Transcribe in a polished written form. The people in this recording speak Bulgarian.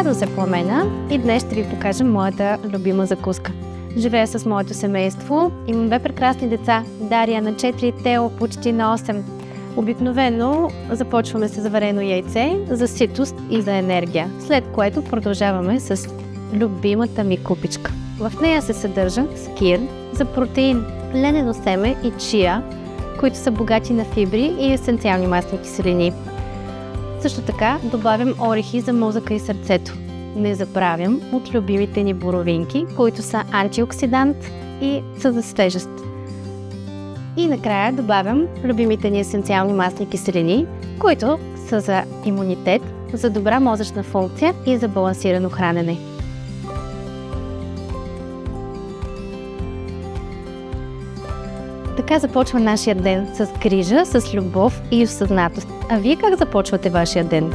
Казвам се Пламена и днес ще ви покажа моята любима закуска. Живея с моето семейство, имам 2 прекрасни деца, Дария на 4, Тео почти на 8. Обикновено започваме с заварено яйце за ситост и за енергия, след което продължаваме с любимата ми купичка. В нея се съдържат скир за протеин, ленено семе и чия, които са богати на фибри и есенциални масни киселини. Също така добавям орехи за мозъка и сърцето. Не забравям от любимите ни боровинки, които са антиоксидант и са за свежест. И накрая добавям любимите ни есенциални масни киселини, които са за имунитет, за добра мозъчна функция и за балансирано хранене. Така започва нашия ден, с грижа, с любов и осъзнатост. А вие как започвате вашия ден?